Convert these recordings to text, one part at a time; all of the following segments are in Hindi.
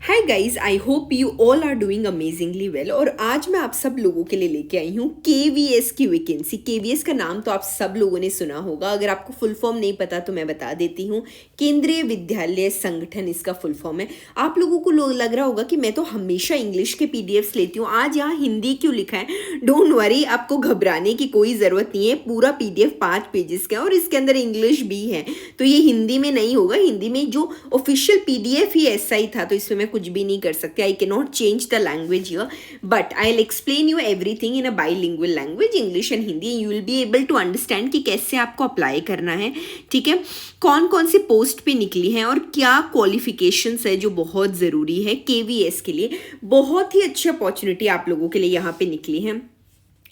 Hi guys, I hope you all are doing amazingly well. और आज मैं आप सब लोगों के लिए लेके आई हूँ केवीएस की वैकेंसी। केवीएस का नाम तो आप सब लोगों ने सुना होगा, अगर आपको फुल फॉर्म नहीं पता तो मैं बता देती हूँ। केंद्रीय विद्यालय संगठन इसका फुल फॉर्म है। आप लोगों को लग रहा होगा कि मैं तो हमेशा इंग्लिश के पीडीएफ्स लेती हूँ, आज यहाँ हिंदी क्यों लिखा है। डोंट वरी, आपको घबराने की कोई ज़रूरत नहीं है। पूरा पीडीएफ 5 पेजेस का है और इसके अंदर इंग्लिश भी है, तो ये हिंदी में नहीं होगा। हिंदी में जो ऑफिशियल पीडीएफ ही ऐसा ही था, तो इसमें कुछ भी नहीं कर सकते। I can not change the language here, but I will explain you everything in a bilingual language, English and Hindi. You will be able to understand कि कैसे आपको अप्लाई करना है। ठीक है, कौन कौन सी पोस्ट पे निकली है और क्या क्वालिफिकेशंस है जो बहुत ज़रूरी है केवीएस के लिए। बहुत ही अच्छी अपॉर्चुनिटी आप लोगों के लिए यहाँ पे निकली है।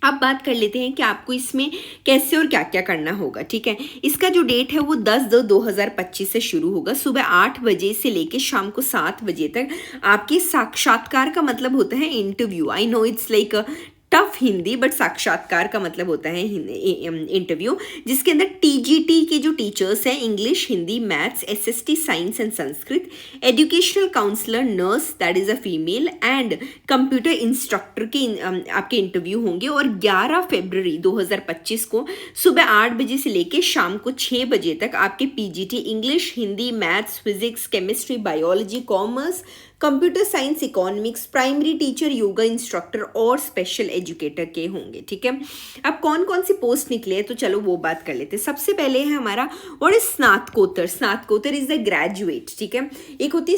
अब बात कर लेते हैं कि आपको इसमें कैसे और क्या क्या करना होगा। ठीक है, इसका जो डेट है वो 10/2/2025 से शुरू होगा। सुबह 8 बजे से लेके शाम को 7 बजे तक आपके साक्षात्कार का मतलब होता है interview. I know it's like tough Hindi, but साक्षात्कार का मतलब होता है इंटरव्यू, जिसके अंदर टीजीटी के जो टीचर्स हैं, English, Hindi, maths, SST, science and Sanskrit, educational counsellor, nurse that is a female and computer instructor के आपके इंटरव्यू होंगे। और 11 फरवरी 2025 को सुबह 8 बजे से लेकर शाम को 6 बजे तक आपके PGT English, Hindi, maths, physics, chemistry, biology, commerce, computer science, economics, primary teacher, yoga instructor और स्पेशल एजुकेटर के होंगे। ठीक है, अब कौन कौन सी पोस्ट निकले तो चलो वो बात कर लेते हैं। सबसे पहले है हमारा व्हाट इज स्नातकोत्तर। स्नातकोत्तर इज द ग्रेजुएट। ठीक है, एक होती है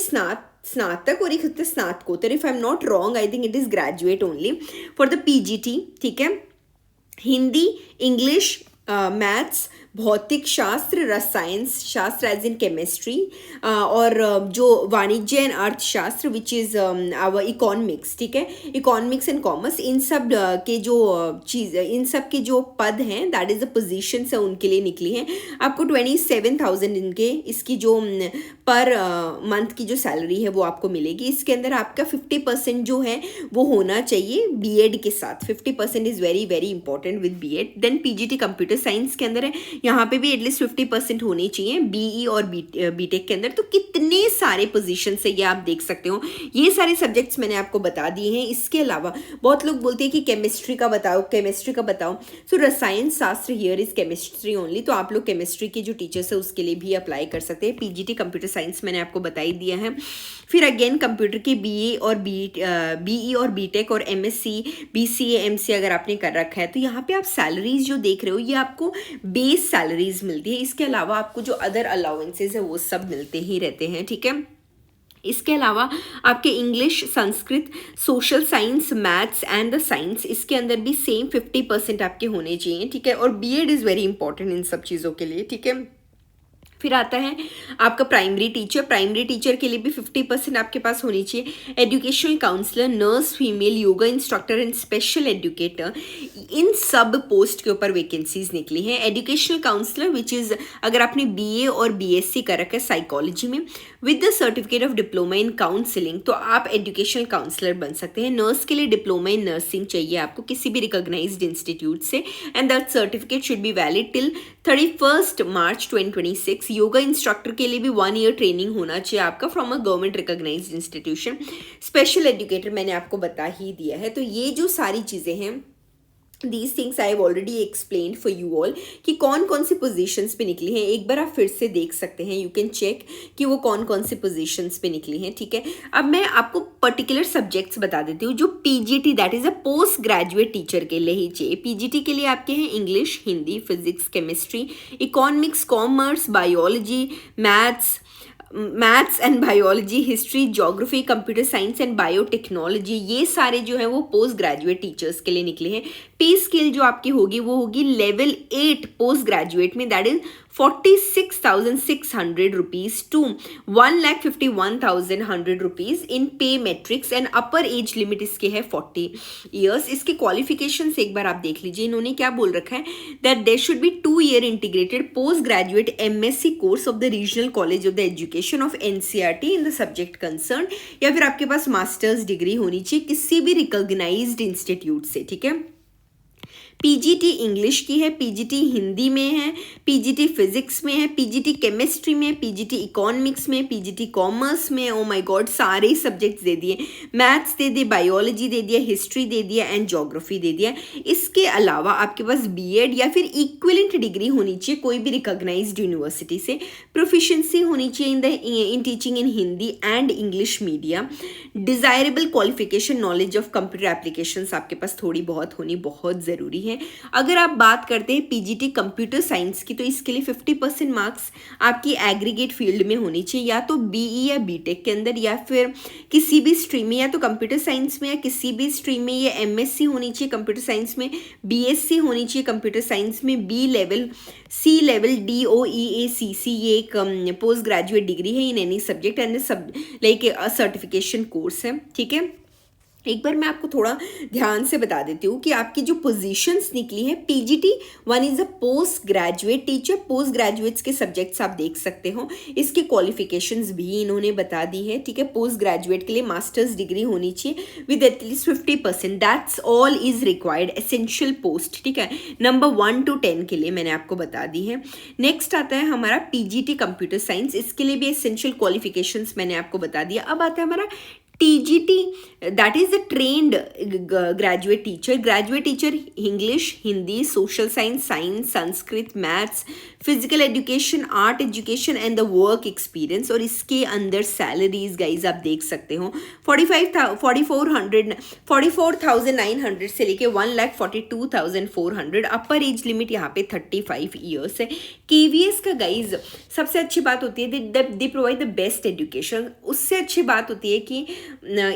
स्नातक और एक होता है स्नातकोत्तर। If I am not wrong, I think it is graduate only for the PGT. ठीक है, हिंदी, इंग्लिश, मैथ्स, भौतिक शास्त्र, रसायन शास्त्र एज इन केमिस्ट्री, और जो वाणिज्य एंड अर्थशास्त्र विच इज़ आवर इकोनॉमिक्स। ठीक है, इकोनॉमिक्स एंड कॉमर्स, इन सब के जो इन सब के जो पद हैं, दैट इज़ द पोजीशंस है, उनके लिए निकली हैं। आपको 27,000 इनके इसकी जो पर मंथ की जो सैलरी है वो आपको मिलेगी। इसके अंदर आपका 50% जो है वो होना चाहिए बीएड के साथ। 50% is very very important with BEd. Then PGT computer science के अंदर है, यहाँ पे भी एटलीस्ट 50% होनी चाहिए बीई और बीटेक के अंदर। तो कितने सारे पोजीशन है ये आप देख सकते हो। ये सारे सब्जेक्ट्स मैंने आपको बता दिए हैं। इसके अलावा बहुत लोग बोलते हैं कि केमिस्ट्री का बताओ, केमिस्ट्री का बताओ। सो रसायन शास्त्र हियर इज केमिस्ट्री ओनली, तो आप लोग केमिस्ट्री के जो टीचर्स है उसके लिए भी अप्लाई कर सकते हैं। पीजीटी कंप्यूटर साइंस मैंने आपको बता ही दिया है। फिर अगेन कंप्यूटर के बीई और बीटेक और एमएससी, बीसीए, एमसीए अगर आपने कर रखा है तो यहाँ पे आप सैलरीज जो देख रहे हो ये आपको बेस सैलरीज मिलती है। इसके अलावा आपको जो अदर अलाउंसेस है वो सब मिलते ही रहते हैं। ठीक है, इसके अलावा आपके English, Sanskrit, social science, maths and the science, इसके अंदर भी सेम 50% आपके होने चाहिए। ठीक है, और BEd is very important in सब चीज़ों के लिए। ठीक है, फिर आता है आपका प्राइमरी टीचर। प्राइमरी टीचर के लिए भी 50% आपके पास होनी चाहिए। Educational counsellor, nurse female, yoga instructor and special educator, इन सब पोस्ट के ऊपर वैकेंसीज निकली हैं। एजुकेशनल काउंसलर विच इज़, अगर आपने बीए और बीएससी कर रखा है साइकोलॉजी में with the certificate of diploma in counselling, तो आप एजुकेशनल काउंसलर बन सकते हैं। नर्स के लिए डिप्लोमा इन नर्सिंग चाहिए आपको किसी भी रिकॉग्नाइज्ड इंस्टीट्यूट से, and that certificate should be valid till 31 March 2026। Yoga instructor के लिए भी 1 ईयर ट्रेनिंग होना चाहिए आपका from a government recognised institution. Special educator मैंने आपको बता ही दिया है। तो ये जो सारी चीज़ें हैं, These things I have already explained for you all कि कौन कौन सी पोजीशंस पे निकली हैं। एक बार आप फिर से देख सकते हैं, यू कैन चेक कि वो कौन कौन सी पोजीशंस पे निकली हैं। ठीक है, अब मैं आपको पर्टिकुलर सब्जेक्ट्स बता देती हूँ जो PGT that is a post graduate teacher के लिए ही चाहिए। पीजीटी के लिए आपके हैं English, Hindi, physics, chemistry, economics, commerce, biology, maths and biology, history, geography, computer science and biotechnology, ये सारे जो है वो पोस्ट ग्रेजुएट टीचर्स के लिए निकले हैं। पे स्केल जो आपकी होगी वो होगी लेवल 8 पोस्ट ग्रेजुएट में, that is 46,600 rupees to 1,51,100 rupees in pay matrix, and upper age limit इसके है 40 ईयर्स। इसके क्वालिफिकेशन से एक बार आप देख लीजिए, इन्होंने क्या बोल रखा है, that there should be 2 year integrated post graduate MSc course of the regional college of the education of NCERT in the subject concern, या फिर आपके पास मास्टर्स डिग्री होनी चाहिए किसी भी रिकॉग्नाइज्ड इंस्टीट्यूट से। ठीक है, पीजीटी इंग्लिश की है, पीजीटी हिंदी में है, पीजीटी फिजिक्स में है, पीजीटी केमिस्ट्री में, पीजीटी इकोनॉमिक्स में, पीजीटी कॉमर्स में। ओ माय गॉड, सारे सब्जेक्ट्स दे दिए, मैथ्स दे दिए, बायोलॉजी दे दिया, हिस्ट्री दे दिया एंड ज्योग्राफी दे दिया। इसके अलावा आपके पास बीएड या फिर इक्विवेलेंट डिग्री होनी चाहिए कोई भी रिकॉग्नाइज्ड यूनिवर्सिटी से, प्रोफिशिएंसी होनी चाहिए in teaching in Hindi and English medium, desirable qualification knowledge of computer applications आपके पास थोड़ी बहुत होनी बहुत ज़रूरी है। अगर आप बात करते हैं पीजीटी कंप्यूटर साइंस की, तो इसके लिए 50% मार्क्स आपकी एग्रीगेट फील्ड में होनी चाहिए, या तो बीई या बीटेक के अंदर, या फिर किसी भी स्ट्रीम में, या तो कंप्यूटर साइंस में या किसी भी स्ट्रीम में। ये एमएससी होनी चाहिए कंप्यूटर साइंस में, बीएससी होनी चाहिए कंप्यूटर साइंस में, बी लेवल, सी लेवल, DOEACC, ये एक पोस्ट ग्रेजुएट डिग्री है इन एनी सब्जेक्ट एंड सब लाइक सर्टिफिकेशन कोर्स है, ठीक है। एक बार मैं आपको थोड़ा ध्यान से बता देती हूँ कि आपकी जो पोजीशंस निकली है, PGT 1 is a post graduate teacher. Post graduates के सब्जेक्ट्स आप देख सकते हो, इसके क्वालिफिकेशंस भी इन्होंने बता दी है, ठीक है। पोस्ट ग्रेजुएट के लिए मास्टर्स डिग्री होनी चाहिए with at least 50%, that's all is required, essential post, ठीक है। नंबर 1 to 10 के लिए मैंने आपको बता दी है। नेक्स्ट आता है हमारा पीजीटी कंप्यूटर साइंस, इसके लिए भी एसेंशियल क्वालिफिकेशंस मैंने आपको बता दिया। अब आता है हमारा TGT, that is the trained graduate teacher. Graduate teacher English, Hindi, social science, science, Sanskrit, maths, physical education, art education and the work experience। और इसके अंदर सैलरीज गाइज आप देख सकते हो 44,900 से लेके 1,42,400। अपर एज लिमिट यहाँ पे 35 ईयर्स है। KVS का गाइज सबसे अच्छी बात होती है they provide the best education. उससे अच्छी बात होती है कि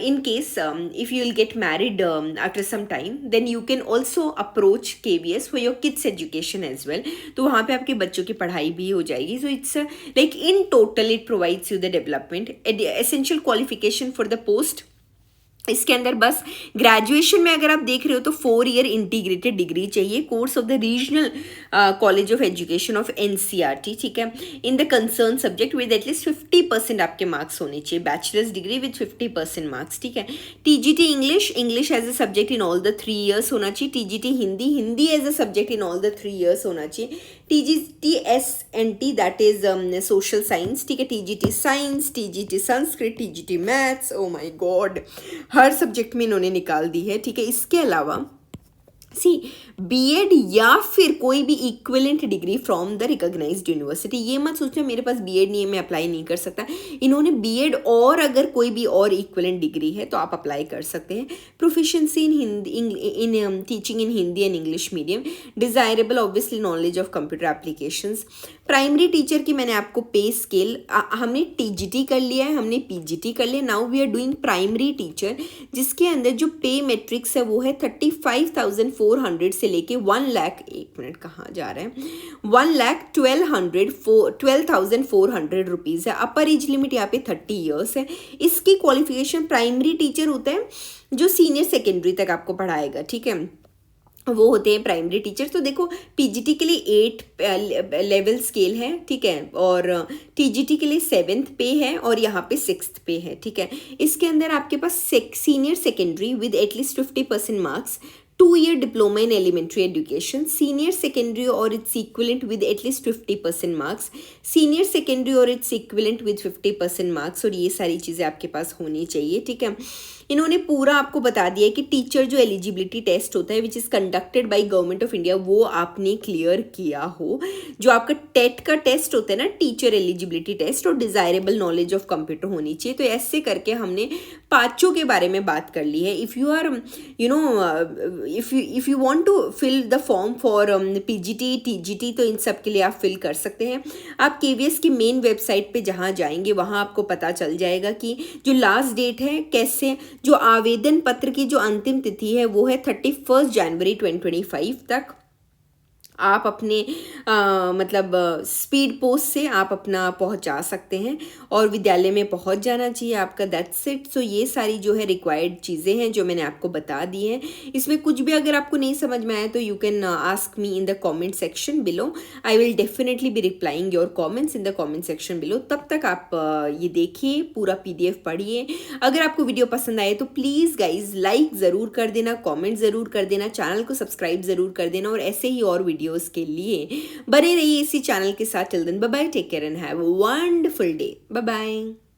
in case if you will get married after some time, then you can also approach KVS for your kids education as well। तो वहाँ पे आपके बच्चों की पढ़ाई भी हो जाएगी। So it's like in total it provides you the development, essential qualification for the post। इसके अंदर बस ग्रेजुएशन में अगर आप देख रहे हो तो 4 ईयर इंटीग्रेटेड डिग्री चाहिए, course of the regional college of education of NCRT, ठीक है, in the concern subject with at least 50% आपके मार्क्स होने चाहिए, बैचलर्स डिग्री विद 50% मार्क्स, ठीक है। TGT English, English as a subject in all the 3 years होना चाहिए। TGT Hindi, Hindi as a subject in all the 3 years होना चाहिए। TGT SNT that is social science, ठीक है। TGT science, TGT Sanskrit, TGT maths, oh my god, हर सब्जेक्ट में इन्होंने निकाल दी है, ठीक है। इसके अलावा बीएड या फिर कोई भी equivalent degree from the recognised university. ये मत सोचना मेरे पास बीएड नहीं है मैं अप्लाई नहीं कर सकता, इन्होंने बीएड और अगर कोई भी और इक्विवेलेंट डिग्री है तो आप अप्लाई कर सकते हैं। Proficiency in Hindi, in teaching in Hindi and English medium, desirable obviously knowledge of computer applications. Primary teacher की मैंने आपको पे स्केल, हमने TGT कर लिया है, हमने PGT कर लिया, now we are doing primary teacher, जिसके अंदर जो पे मैट्रिक्स है वो है 35,400 से लेके 1 लाख, एक मिनट कहाँ जा रहा है, 1,12,400 रुपीज़ है। अपर एज लिमिट यहाँ पे 30 ईयर्स है। इसकी क्वालिफिकेशन प्राइमरी टीचर होता है जो सीनियर सेकेंडरी तक आपको पढ़ाएगा, ठीक है, वो होते हैं प्राइमरी टीचर। तो देखो PGT के लिए 8 लेवल स्केल है, ठीक है, और TGT के लिए 7th पे है और यहाँ पे 6th पे है, ठीक है। इसके अंदर आपके पास senior secondary with at least 50% marks, 2-year diploma in elementary education, senior secondary or its equivalent with at least 50% marks, senior secondary or its equivalent with 50% marks, और ये सारी चीज़ें आपके पास होनी चाहिए, ठीक है। इन्होंने पूरा आपको बता दिया है कि टीचर जो एलिजिबिलिटी टेस्ट होता है which is conducted by government of India वो आपने क्लियर किया हो। जो आपका टेट का टेस्ट होता है ना, टीचर एलिजिबिलिटी टेस्ट, और डिज़ायरेबल नॉलेज ऑफ कंप्यूटर होनी चाहिए। तो ऐसे करके हमने पाँचों के बारे में बात कर ली है। If you are if you want to fill the form for PGT TGT तो इन सब के लिए आप फिल कर सकते हैं। आप KVS की मेन वेबसाइट पे जहाँ जाएंगे वहाँ आपको पता चल जाएगा कि जो लास्ट डेट है कैसे, जो आवेदन पत्र की जो अंतिम तिथि है वो है 31 जनवरी 2025 तक। आप अपने मतलब स्पीड पोस्ट से आप अपना पहुंचा सकते हैं और विद्यालय में पहुंच जाना चाहिए आपका। That's it. सो ये सारी जो है रिक्वायर्ड चीज़ें हैं जो मैंने आपको बता दी हैं। इसमें कुछ भी अगर आपको नहीं समझ में आए तो you can ask me in the comment section below. I will definitely be replying your comments in the comment section below. तब तक आप ये देखिए, पूरा PDF पढ़िए। अगर आपको वीडियो पसंद आए तो प्लीज़ गाइज लाइक ज़रूर कर देना, कमेंट ज़रूर कर देना, चैनल को सब्सक्राइब ज़रूर कर देना और ऐसे ही और वीडियोस के लिए बने रहिए इसी चैनल के साथ। Till then bye bye, take care and have a wonderful day. Bye bye.